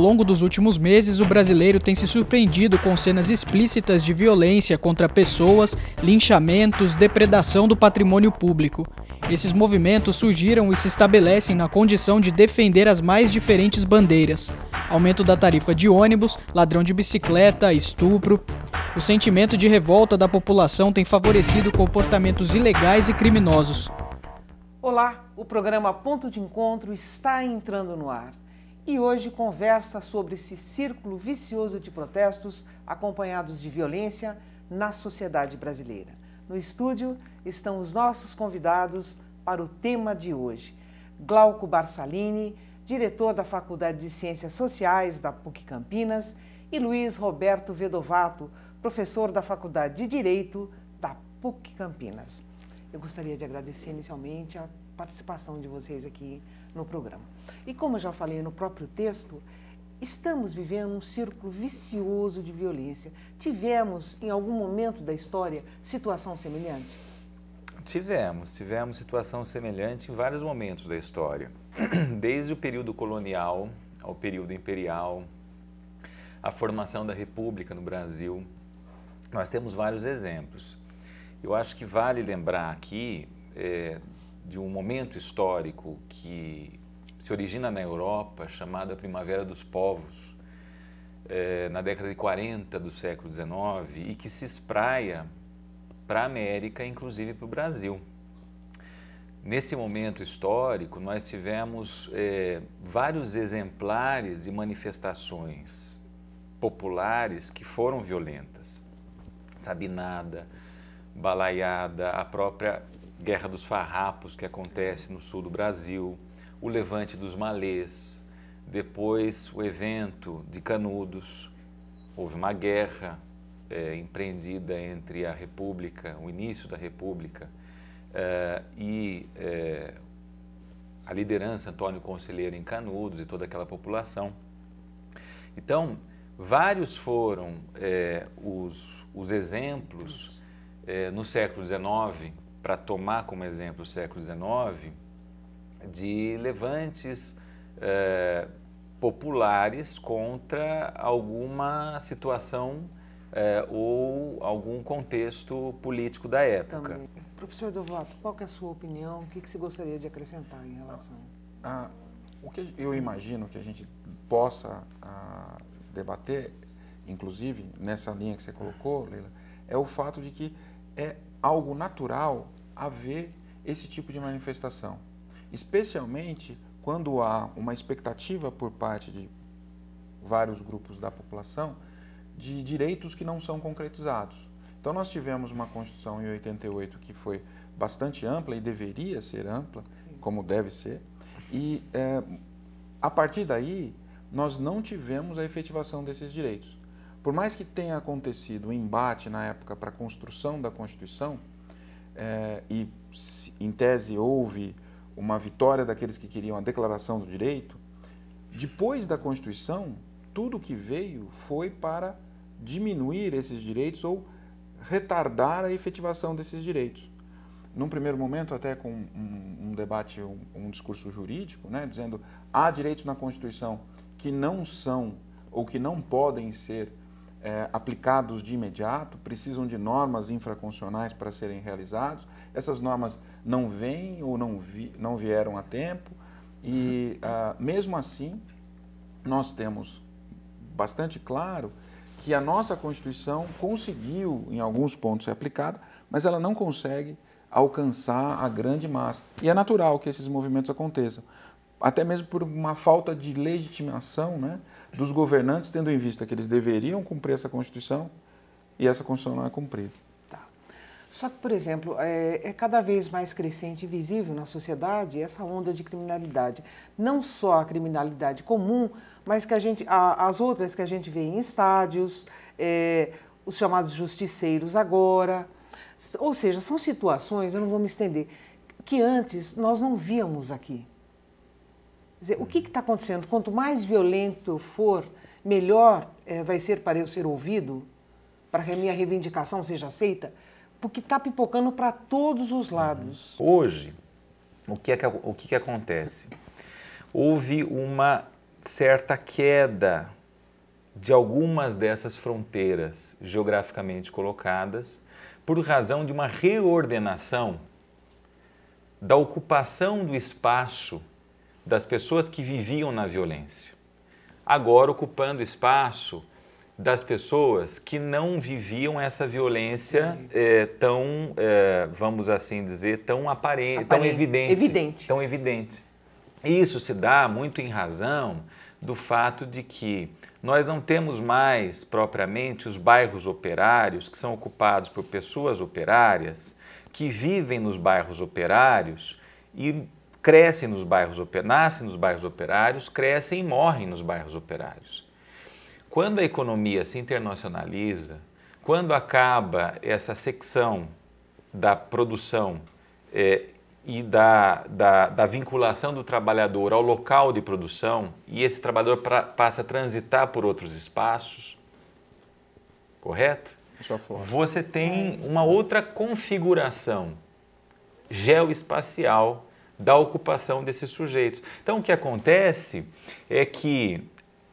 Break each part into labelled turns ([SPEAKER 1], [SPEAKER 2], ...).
[SPEAKER 1] longo dos últimos meses, o brasileiro tem se surpreendido com cenas explícitas de violência contra pessoas, linchamentos, depredação do patrimônio público. Esses movimentos surgiram e se estabelecem na condição de defender as mais diferentes bandeiras: aumento da tarifa de ônibus, ladrão de bicicleta, estupro. O sentimento de revolta da população tem favorecido comportamentos ilegais e criminosos.
[SPEAKER 2] Olá, o programa Ponto de Encontro está entrando no ar e hoje conversa sobre esse círculo vicioso de protestos acompanhados de violência na sociedade brasileira. No estúdio estão os nossos convidados para o tema de hoje. Glauco Barsalini, diretor da Faculdade de Ciências Sociais da PUC Campinas, e Luiz Roberto Vedovato, professor da Faculdade de Direito da PUC Campinas. Eu gostaria de agradecer inicialmente a participação de vocês aqui no programa. E como eu já falei no próprio texto, estamos vivendo um círculo vicioso de violência. Tivemos, em algum momento da história, situação semelhante?
[SPEAKER 3] Tivemos situação semelhante em vários momentos da história. Desde o período colonial ao período imperial, a formação da República no Brasil, nós temos vários exemplos. Eu acho que vale lembrar aqui de um momento histórico que se origina na Europa, chamada Primavera dos Povos, na década de 40 do século XIX, e que se espraia para a América, inclusive para o Brasil. Nesse momento histórico, nós tivemos vários exemplares de manifestações populares que foram violentas. Sabinada, Balaiada, a própria Guerra dos Farrapos, que acontece no sul do Brasil, o Levante dos Malês, depois o evento de Canudos. Houve uma guerra empreendida entre a República, o início da República, e a liderança Antônio Conselheiro em Canudos e toda aquela população. Então, vários foram os exemplos no século XIX, para tomar como exemplo o século XIX, de levantes populares contra alguma situação ou algum contexto político da época.
[SPEAKER 2] Também. Professor Vedovato, qual que é a sua opinião? O que você gostaria de acrescentar em relação?
[SPEAKER 4] O que eu imagino que a gente possa debater, inclusive nessa linha que você colocou, Leila, é o fato de que é algo natural haver esse tipo de manifestação, especialmente quando há uma expectativa por parte de vários grupos da população de direitos que não são concretizados. Então nós tivemos uma Constituição em 88 que foi bastante ampla e deveria ser ampla, como deve ser, e a partir daí nós não tivemos a efetivação desses direitos. Por mais que tenha acontecido um embate na época para a construção da Constituição, e em tese houve uma vitória daqueles que queriam a declaração do direito, depois da Constituição, tudo que veio foi para diminuir esses direitos ou retardar a efetivação desses direitos. Num primeiro momento, até com um debate, um discurso jurídico, né, dizendo há direitos na Constituição que não são ou que não podem ser aplicados de imediato, precisam de normas infraconstitucionais para serem realizados. Essas normas não vêm ou não vieram a tempo e, mesmo assim, nós temos bastante claro que a nossa Constituição conseguiu, em alguns pontos, ser aplicada, mas ela não consegue alcançar a grande massa. E é natural que esses movimentos aconteçam, até mesmo por uma falta de legitimação, né, dos governantes, tendo em vista que eles deveriam cumprir essa Constituição e essa Constituição não é cumprida.
[SPEAKER 2] Tá. Só que, por exemplo, é cada vez mais crescente e visível na sociedade essa onda de criminalidade. Não só a criminalidade comum, mas que as outras que a gente vê em estádios, os chamados justiceiros agora. Ou seja, são situações, eu não vou me estender, que antes nós não víamos aqui. Quer dizer, o que está acontecendo? Quanto mais violento eu for, melhor vai ser para eu ser ouvido, para que a minha reivindicação seja aceita, porque está pipocando para todos os lados.
[SPEAKER 3] Hoje, o que acontece? Houve uma certa queda de algumas dessas fronteiras geograficamente colocadas por razão de uma reordenação da ocupação do espaço das pessoas que viviam na violência, agora ocupando espaço das pessoas que não viviam essa violência tão, vamos assim dizer, tão aparente, tão evidente. Tão evidente. Isso se dá muito em razão do fato de que nós não temos mais propriamente os bairros operários que são ocupados por pessoas operárias que vivem nos bairros operários e crescem nos bairros operários, nascem nos bairros operários, crescem e morrem nos bairros operários. Quando a economia se internacionaliza, quando acaba essa secção da produção e da vinculação do trabalhador ao local de produção e esse trabalhador passa a transitar por outros espaços, correto? Você tem uma outra configuração geoespacial da ocupação desses sujeitos. Então, o que acontece é que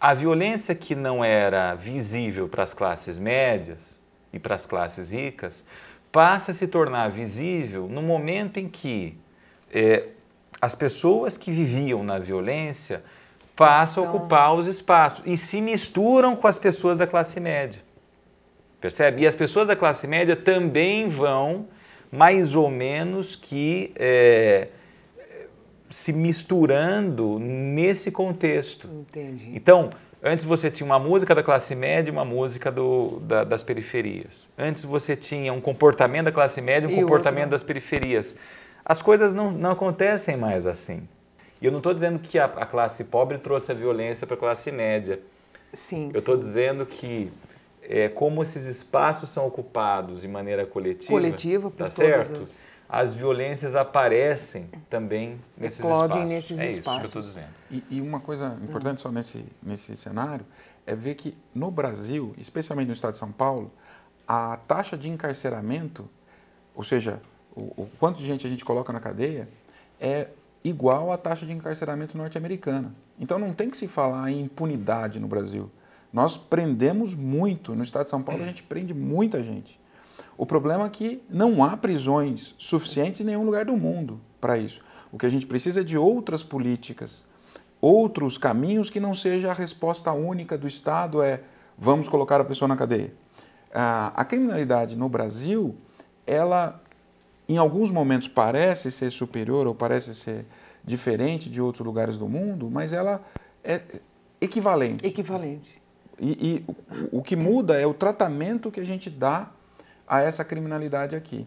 [SPEAKER 3] a violência que não era visível para as classes médias e para as classes ricas passa a se tornar visível no momento em que as pessoas que viviam na violência passam a ocupar os espaços e se misturam com as pessoas da classe média. Percebe? E as pessoas da classe média também vão mais ou menos que se misturando nesse contexto.
[SPEAKER 2] Entendi.
[SPEAKER 3] Então, antes você tinha uma música da classe média e uma música das periferias. Antes você tinha um comportamento da classe média e um comportamento das periferias. As coisas não acontecem mais assim. E eu não estou dizendo que a classe pobre trouxe a violência para a classe média.
[SPEAKER 2] Sim.
[SPEAKER 3] Eu estou dizendo que como esses espaços são ocupados de maneira coletiva,
[SPEAKER 2] por
[SPEAKER 3] certo? As violências aparecem também nesses
[SPEAKER 2] eclodem
[SPEAKER 3] espaços.
[SPEAKER 2] Nesses espaços.
[SPEAKER 3] Isso que eu estou dizendo.
[SPEAKER 4] E uma coisa importante só nesse cenário é ver que no Brasil, especialmente no estado de São Paulo, a taxa de encarceramento, ou seja, o quanto de gente a gente coloca na cadeia, é igual à taxa de encarceramento norte-americana. Então não tem que se falar em impunidade no Brasil. Nós prendemos muito. No estado de São Paulo a gente prende muita gente. O problema é que não há prisões suficientes em nenhum lugar do mundo para isso. O que a gente precisa é de outras políticas, outros caminhos que não seja a resposta única do Estado vamos colocar a pessoa na cadeia. A criminalidade no Brasil, ela em alguns momentos parece ser superior ou parece ser diferente de outros lugares do mundo, mas ela é equivalente. E o que muda é o tratamento que a gente dá a essa criminalidade aqui.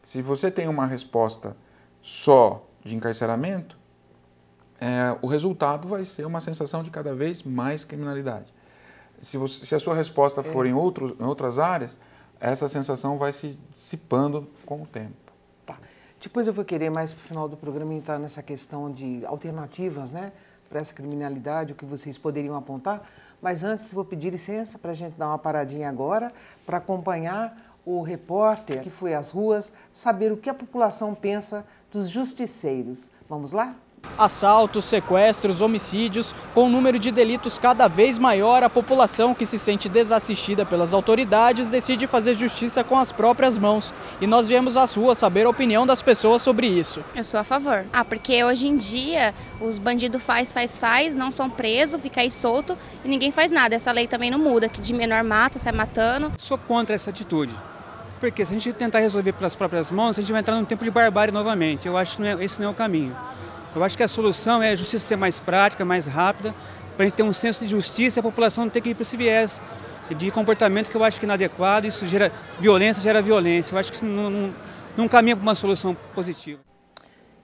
[SPEAKER 4] Se você tem uma resposta só de encarceramento, o resultado vai ser uma sensação de cada vez mais criminalidade. Se a sua resposta for em outras áreas, essa sensação vai se dissipando com o tempo.
[SPEAKER 2] Tá. Depois eu vou querer mais para o final do programa entrar nessa questão de alternativas, né, para essa criminalidade, o que vocês poderiam apontar. Mas antes vou pedir licença para a gente dar uma paradinha agora para acompanhar o repórter que foi às ruas, saber o que a população pensa dos justiceiros. Vamos lá?
[SPEAKER 1] Assaltos, sequestros, homicídios, com o número de delitos cada vez maior, a população que se sente desassistida pelas autoridades decide fazer justiça com as próprias mãos. E nós viemos às ruas saber a opinião das pessoas sobre isso.
[SPEAKER 5] Eu sou a favor. Porque hoje em dia os bandidos faz, não são presos, fica aí solto e ninguém faz nada. Essa lei também não muda, que de menor mata, sai matando.
[SPEAKER 6] Sou contra essa atitude. Porque se a gente tentar resolver pelas próprias mãos, a gente vai entrar num tempo de barbárie novamente. Eu acho que esse não é o caminho. Eu acho que a solução é a justiça ser mais prática, mais rápida, para a gente ter um senso de justiça e a população não ter que ir para esse viés de comportamento que eu acho que é inadequado, isso gera violência. Eu acho que isso não caminha para uma solução positiva.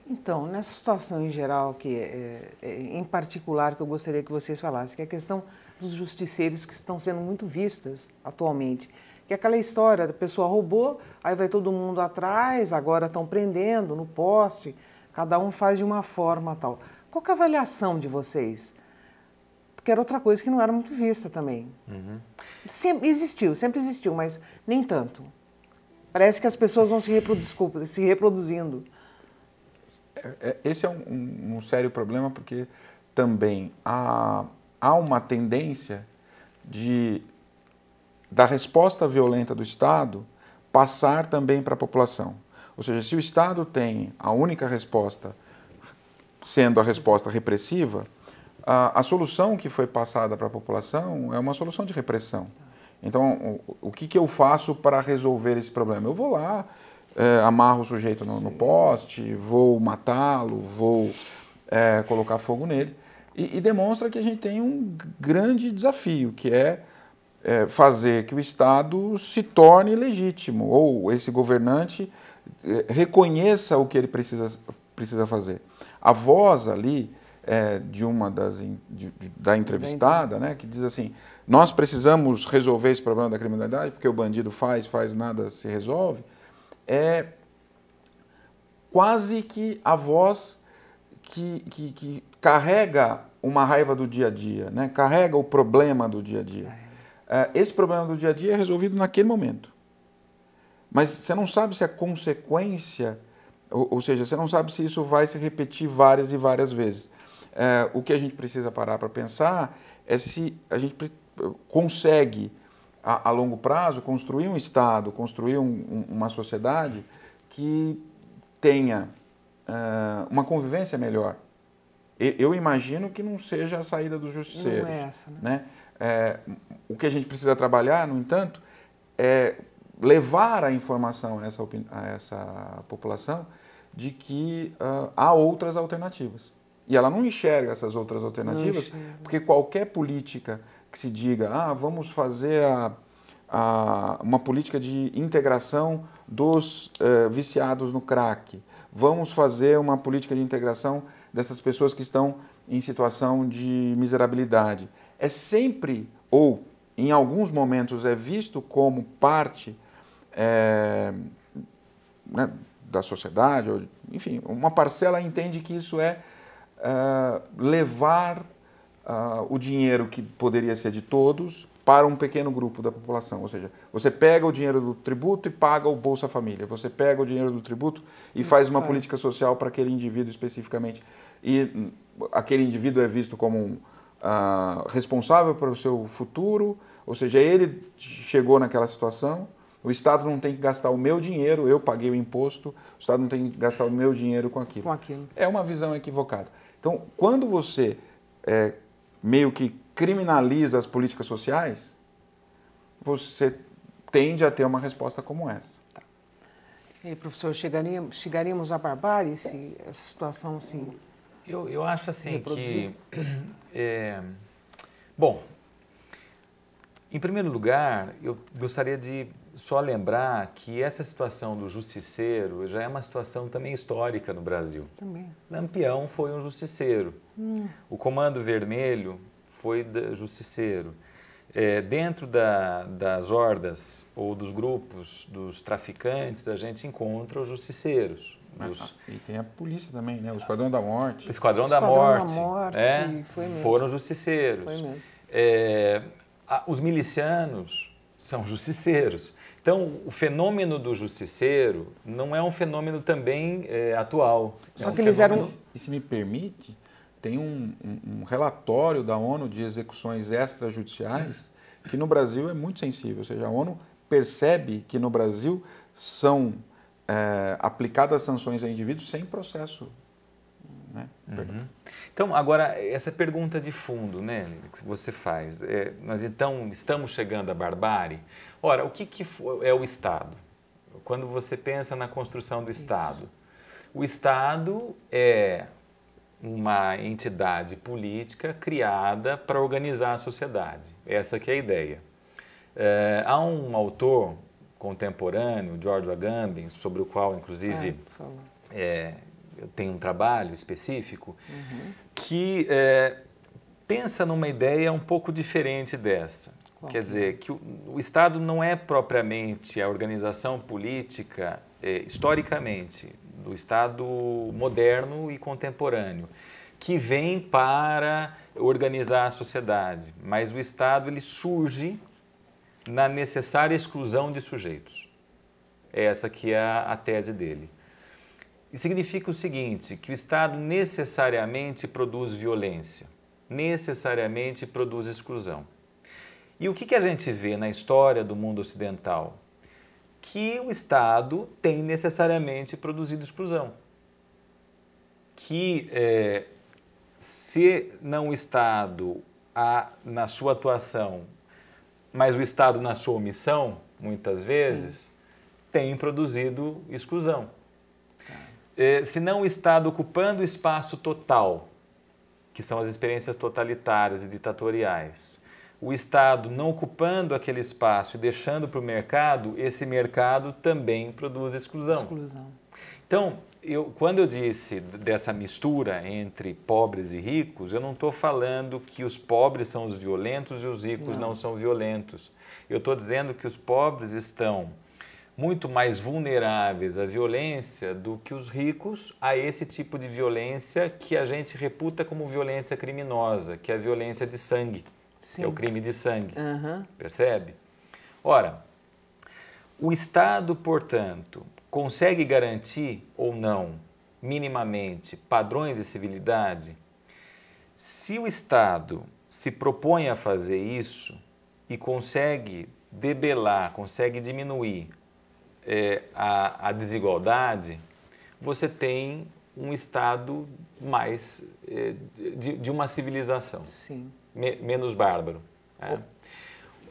[SPEAKER 2] Então, nessa situação em geral, em particular, que eu gostaria que vocês falassem, que é a questão dos justiceiros que estão sendo muito vistas atualmente. Que é aquela história, a pessoa roubou, aí vai todo mundo atrás, agora estão prendendo no poste, cada um faz de uma forma tal. Qual que é a avaliação de vocês? Porque era outra coisa que não era muito vista também. Sempre existiu, mas nem tanto. Parece que as pessoas vão se reproduzindo.
[SPEAKER 4] Esse é um sério problema, porque também há uma tendência da resposta violenta do Estado passar também para a população. Ou seja, se o Estado tem a única resposta sendo a resposta repressiva, a solução que foi passada para a população é uma solução de repressão. Então, o que eu faço para resolver esse problema? Eu vou lá, amarro o sujeito no poste, vou matá-lo, vou colocar fogo nele, e demonstra que a gente tem um grande desafio, que é fazer que o Estado se torne legítimo, ou esse governante reconheça o que ele precisa fazer. A voz ali de uma da entrevistada, né, que diz assim, nós precisamos resolver esse problema da criminalidade, porque o bandido faz, nada se resolve, é quase que a voz que carrega uma raiva do dia a dia, né, carrega o problema do dia a dia. Esse problema do dia a dia é resolvido naquele momento. Mas você não sabe se a consequência, ou seja, você não sabe se isso vai se repetir várias e várias vezes. O que a gente precisa parar para pensar é se a gente consegue, a longo prazo, construir um Estado, construir uma sociedade que tenha uma convivência melhor. Eu imagino que não seja a saída dos justiceiros.
[SPEAKER 2] Não é essa, né?
[SPEAKER 4] O que a gente precisa trabalhar, no entanto, é levar a informação a essa população de que há outras alternativas. E ela não enxerga essas outras alternativas, porque qualquer política que se diga, vamos fazer uma política de integração dos viciados no crack, vamos fazer uma política de integração dessas pessoas que estão em situação de miserabilidade. É sempre, ou em alguns momentos é visto como parte né, da sociedade, ou, enfim, uma parcela entende que isso é levar o dinheiro que poderia ser de todos para um pequeno grupo da população. Ou seja, você pega o dinheiro do tributo e paga o Bolsa Família. Você pega o dinheiro do tributo e faz uma política social para aquele indivíduo especificamente. E aquele indivíduo é visto como responsável pelo seu futuro, ou seja, ele chegou naquela situação, o Estado não tem que gastar o meu dinheiro, eu paguei o imposto, o Estado não tem que gastar o meu dinheiro com aquilo. É uma visão equivocada. Então, quando você meio que criminaliza as políticas sociais, você tende a ter uma resposta como essa.
[SPEAKER 2] Tá. E aí, professor, chegaríamos à barbárie se essa situação assim...
[SPEAKER 3] Eu acho assim que... bom, em primeiro lugar, eu gostaria de só lembrar que essa situação do justiceiro já é uma situação também histórica no Brasil.
[SPEAKER 2] Também.
[SPEAKER 3] Lampião foi um justiceiro. O Comando Vermelho foi justiceiro. Dentro das hordas ou dos grupos dos traficantes, a gente encontra os justiceiros.
[SPEAKER 4] E tem a polícia também, né? O Esquadrão da Morte.
[SPEAKER 3] O Esquadrão da Morte,
[SPEAKER 2] foi mesmo.
[SPEAKER 3] foram justiceiros.
[SPEAKER 2] Foi mesmo.
[SPEAKER 3] Os milicianos são justiceiros. Então, o fenômeno do justiceiro não é um fenômeno também atual.
[SPEAKER 2] Só que eles eram...
[SPEAKER 4] E se me permite, tem um relatório da ONU de execuções extrajudiciais que no Brasil é muito sensível. Ou seja, a ONU percebe que no Brasil são aplicadas sanções a indivíduos sem processo. Né?
[SPEAKER 3] Então, agora, essa pergunta de fundo, né, que você faz, nós então estamos chegando à barbárie? Ora, o que é o Estado? Quando você pensa na construção do Estado, o Estado é uma entidade política criada para organizar a sociedade. Essa que é a ideia. Há um autor contemporâneo, Giorgio Agamben, sobre o qual, inclusive, eu tenho um trabalho específico, que pensa numa ideia um pouco diferente dessa. Quer dizer, que o Estado não é propriamente a organização política, historicamente, do Estado moderno e contemporâneo, que vem para organizar a sociedade, mas o Estado ele surge na necessária exclusão de sujeitos. Essa que é a tese dele. E significa o seguinte, que o Estado necessariamente produz violência. necessariamente produz exclusão. E o que a gente vê na história do mundo ocidental? Que o Estado tem necessariamente produzido exclusão. Que se não o Estado na sua atuação, mas o Estado na sua omissão, muitas vezes, sim, tem produzido exclusão. Se não o Estado ocupando o espaço total, que são as experiências totalitárias e ditatoriais, o Estado não ocupando aquele espaço e deixando para o mercado, esse mercado também produz exclusão. Então, quando eu disse dessa mistura entre pobres e ricos, eu não estou falando que os pobres são os violentos e os ricos não são violentos. Eu estou dizendo que os pobres estão muito mais vulneráveis à violência do que os ricos a esse tipo de violência que a gente reputa como violência criminosa, que é a violência de sangue. Sim. Que é o crime de sangue, percebe? Ora, o Estado, portanto, consegue garantir ou não, minimamente, padrões de civilidade? Se o Estado se propõe a fazer isso e consegue debelar, consegue diminuir a desigualdade, você tem um Estado mais de uma civilização. Sim. Menos bárbaro.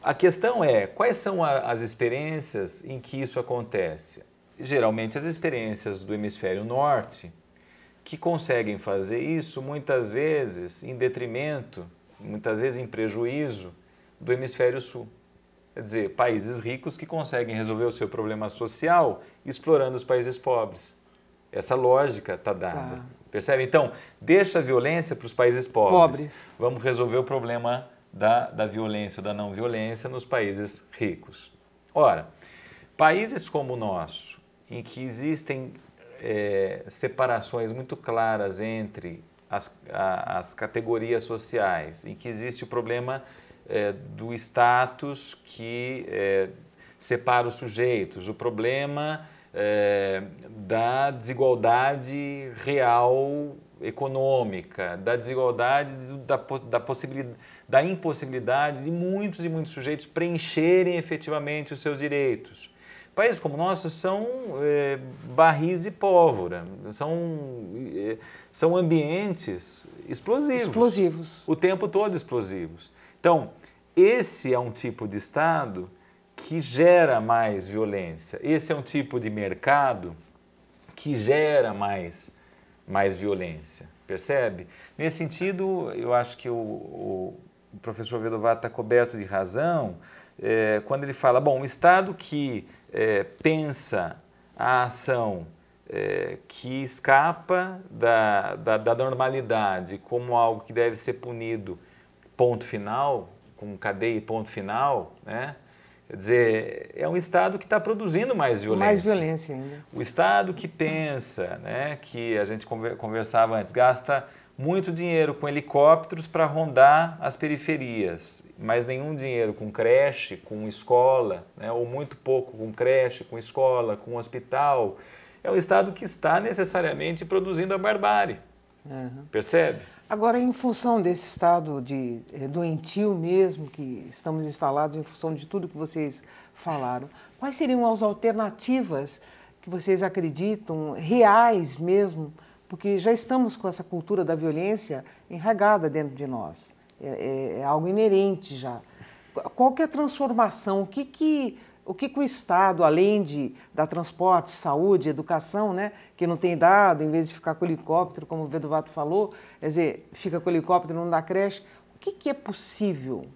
[SPEAKER 3] A questão é, quais são as experiências em que isso acontece? Geralmente as experiências do hemisfério norte, que conseguem fazer isso muitas vezes em detrimento, muitas vezes em prejuízo do hemisfério sul. Quer dizer, países ricos que conseguem resolver o seu problema social explorando os países pobres. Essa lógica está dada. Tá. Percebe? Então, deixa a violência para os países pobres. Vamos resolver o problema da violência ou da não violência nos países ricos. Ora, países como o nosso, em que existem separações muito claras entre as categorias sociais, em que existe o problema do status que separa os sujeitos, o problema da desigualdade real econômica, da desigualdade, da impossibilidade de muitos e muitos sujeitos preencherem efetivamente os seus direitos. Países como o nosso são barris de pólvora, são ambientes explosivos. O tempo todo explosivos. Então, esse é um tipo de Estado que gera mais violência. Esse é um tipo de mercado que gera mais violência, percebe? Nesse sentido, eu acho que o professor Vedovato está coberto de razão quando ele fala, bom, um Estado que pensa a ação que escapa da normalidade como algo que deve ser punido, ponto final, com cadeia e ponto final, né? Quer dizer, é um Estado que está produzindo mais violência.
[SPEAKER 2] Mais violência ainda.
[SPEAKER 3] O Estado que pensa, né, que a gente conversava antes, gasta muito dinheiro com helicópteros para rondar as periferias, mas nenhum dinheiro com creche, com escola, né, ou muito pouco com creche, com escola, com hospital. É um Estado que está necessariamente produzindo a barbárie. Percebe?
[SPEAKER 2] Agora, em função desse estado doentio mesmo, que estamos instalados em função de tudo que vocês falaram, quais seriam as alternativas que vocês acreditam, reais mesmo, porque já estamos com essa cultura da violência enraizada dentro de nós, é algo inerente já. Qual que é a transformação, o que o Estado, além de dar transporte, saúde, educação, né, que não tem dado, em vez de ficar com o helicóptero, como o Vedovato falou, quer dizer, fica com o helicóptero e não dá creche, o que é possível?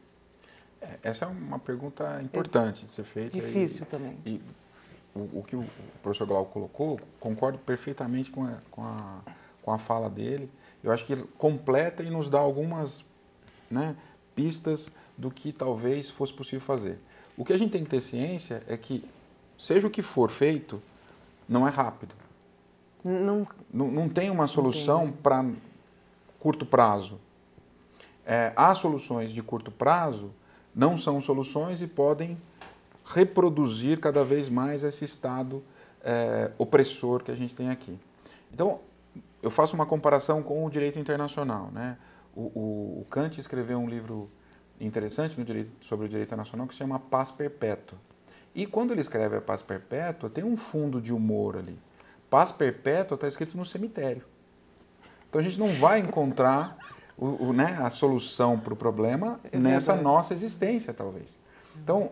[SPEAKER 4] Essa é uma pergunta importante de ser feita.
[SPEAKER 2] Difícil também.
[SPEAKER 4] E o que o professor Glauco colocou, concordo perfeitamente com a fala dele. Eu acho que ele completa e nos dá algumas, né, pistas do que talvez fosse possível fazer. O que a gente tem que ter ciência é que, seja o que for feito, não é rápido. Não tem uma solução para curto prazo. As soluções de curto prazo não são soluções e podem reproduzir cada vez mais esse estado opressor que a gente tem aqui. Então, eu faço uma comparação com o direito internacional, né? O Kant escreveu um livro interessante sobre o direito internacional que se chama Paz Perpétua. E quando ele escreve a Paz Perpétua, tem um fundo de humor ali. Paz Perpétua está escrito no cemitério. Então a gente não vai encontrar a solução para o problema nessa nossa existência, talvez. Então,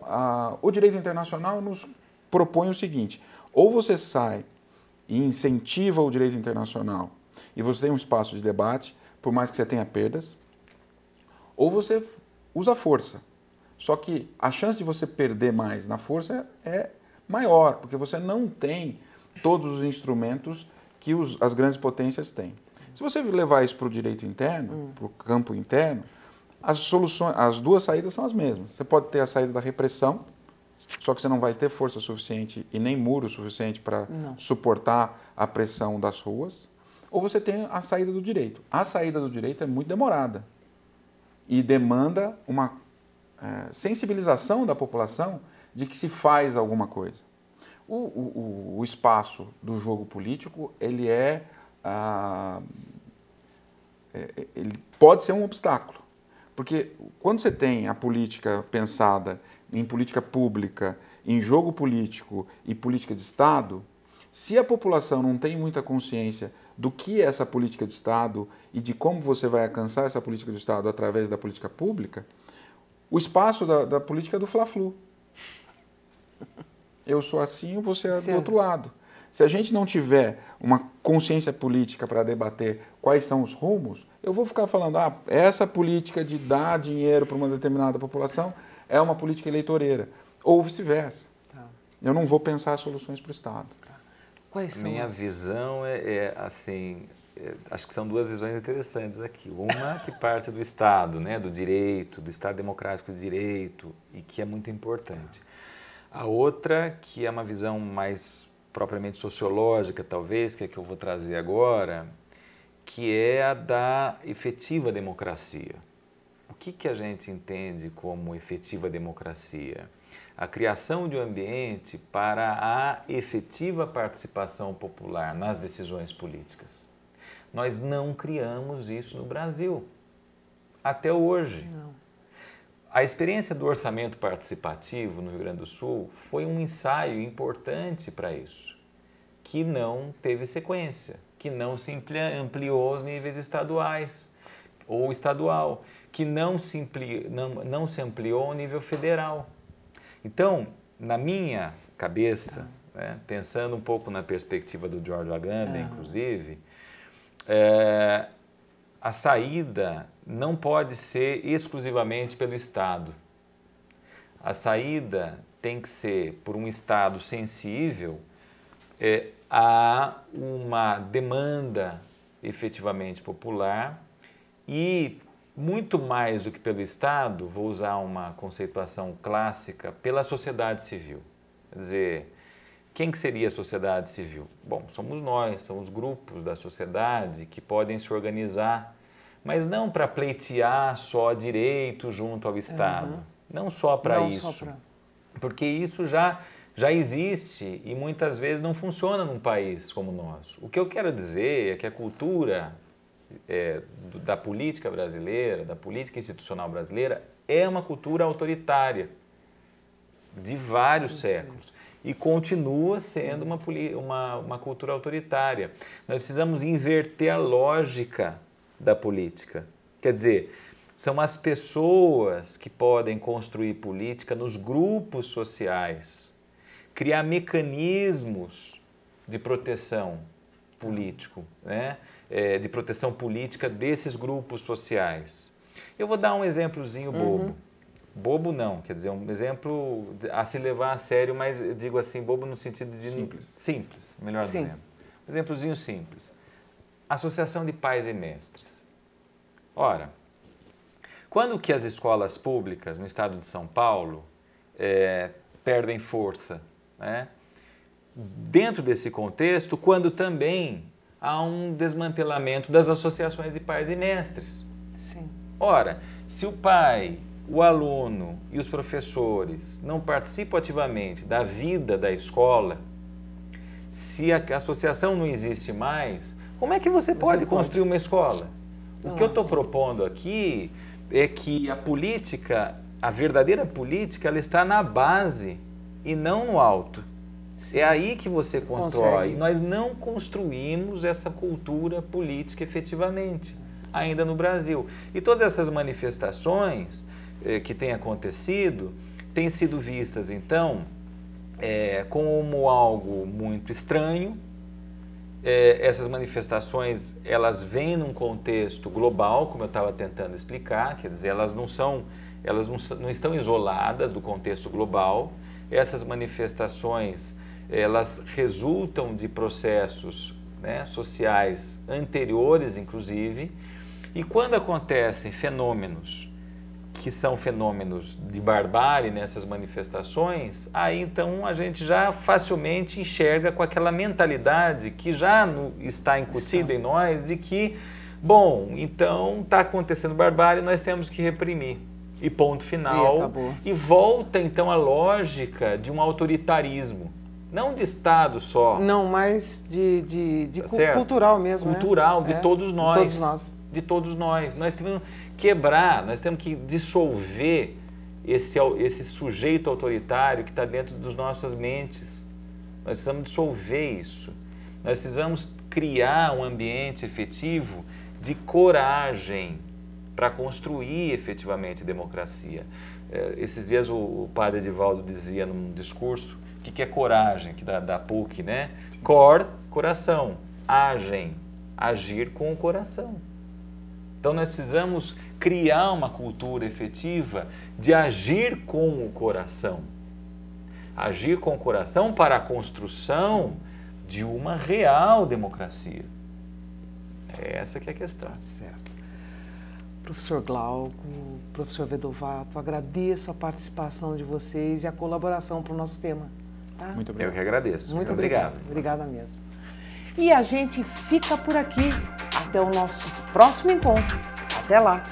[SPEAKER 4] o direito internacional nos propõe o seguinte: ou você sai e incentiva o direito internacional e você tem um espaço de debate, por mais que você tenha perdas, ou você usa força. Só que a chance de você perder mais na força é maior, porque você não tem todos os instrumentos que as grandes potências têm. Se você levar isso para o direito interno, para o campo interno, as duas saídas são as mesmas. Você pode ter a saída da repressão, só que você não vai ter força suficiente e nem muro suficiente para suportar a pressão das ruas, ou você tem a saída do direito. A saída do direito é muito demorada e demanda uma sensibilização da população de que se faz alguma coisa. O espaço do jogo político, ele pode ser um obstáculo, porque quando você tem a política pensada em política pública, em jogo político e política de Estado, se a população não tem muita consciência do que é essa política de Estado e de como você vai alcançar essa política de Estado através da política pública, o espaço da política é do fla-flu. Eu sou assim, você é do outro lado. Se a gente não tiver uma consciência política para debater quais são os rumos, eu vou ficar falando, essa política de dar dinheiro para uma determinada população é uma política eleitoreira, ou vice-versa. Eu não vou pensar soluções para o Estado.
[SPEAKER 3] Quais são? Minha visão assim, acho que são duas visões interessantes aqui. Uma que parte do Estado, né, do direito, do Estado democrático de direito, e que é muito importante. A outra, que é uma visão mais propriamente sociológica, talvez, que é a que eu vou trazer agora, que é a da efetiva democracia. O que a gente entende como efetiva democracia? A criação de um ambiente para a efetiva participação popular nas decisões políticas. Nós não criamos isso no Brasil, até hoje. Não. A experiência do orçamento participativo no Rio Grande do Sul foi um ensaio importante para isso, que não teve sequência, que não se ampliou aos níveis estaduais ou estadual, que não se ampliou ao nível federal. Então, na minha cabeça, né, pensando um pouco na perspectiva do George Agamben, inclusive, a saída não pode ser exclusivamente pelo Estado. A saída tem que ser por um Estado sensível a uma demanda efetivamente popular e, muito mais do que pelo Estado, vou usar uma conceituação clássica, pela sociedade civil. Quer dizer, quem que seria a sociedade civil? Bom, somos nós, são os grupos da sociedade que podem se organizar, mas não para pleitear só direito junto ao Estado, não só para isso, porque isso já existe e muitas vezes não funciona num país como o nosso. O que eu quero dizer é que a cultura da política brasileira, da política institucional brasileira, é uma cultura autoritária de vários séculos e continua sendo uma cultura autoritária. Nós precisamos inverter a lógica da política. Quer dizer, são as pessoas que podem construir política nos grupos sociais, criar mecanismos de proteção político, né? De proteção política desses grupos sociais. Eu vou dar um exemplozinho bobo. Bobo não, quer dizer, um exemplo a se levar a sério, mas eu digo assim, bobo no sentido de... Simples, melhor dizendo. Um exemplozinho simples. Associação de pais e mestres. Ora, quando que as escolas públicas no estado de São Paulo perdem força, né? Dentro desse contexto, quando também há um desmantelamento das associações de pais e mestres.
[SPEAKER 2] Sim.
[SPEAKER 3] Ora, se o pai, o aluno e os professores não participam ativamente da vida da escola, se a associação não existe mais, como é que você pode construir uma escola? O que eu estou propondo aqui é que a política, a verdadeira política, ela está na base e não no alto. Sim. É aí que você constrói. Nós não construímos essa cultura política efetivamente, ainda no Brasil. E todas essas manifestações que têm acontecido, têm sido vistas, então, como algo muito estranho. Essas manifestações, elas vêm num contexto global, como eu estava tentando explicar, quer dizer, elas não estão isoladas do contexto global. Essas manifestações, elas resultam de processos, né, sociais anteriores, inclusive, e quando acontecem fenômenos que são fenômenos de barbárie nessas manifestações, aí então a gente já facilmente enxerga com aquela mentalidade que já está incutida em nós de que, bom, então está acontecendo barbárie, nós temos que reprimir. E ponto final. E volta então a lógica de um autoritarismo. Não de Estado só.
[SPEAKER 2] Não, mas de cultural mesmo.
[SPEAKER 3] Cultural, né? De todos nós. De todos nós. De todos nós. Nós temos que quebrar, nós temos que dissolver esse sujeito autoritário que está dentro das nossas mentes. Nós precisamos dissolver isso. Nós precisamos criar um ambiente efetivo de coragem para construir efetivamente democracia. Esses dias o padre Edivaldo dizia num discurso o que é coragem, que da PUC, né? Coração, agir com o coração. Então nós precisamos criar uma cultura efetiva de agir com o coração. Agir com o coração para a construção de uma real democracia. Essa que é a questão.
[SPEAKER 2] Tá certo. Professor Glauco, professor Vedovato, agradeço a participação de vocês e a colaboração para o nosso tema. Tá?
[SPEAKER 3] Muito obrigado. Eu que agradeço.
[SPEAKER 2] Muito obrigado. Obrigada mesmo. E a gente fica por aqui. Até o nosso próximo encontro. Até lá.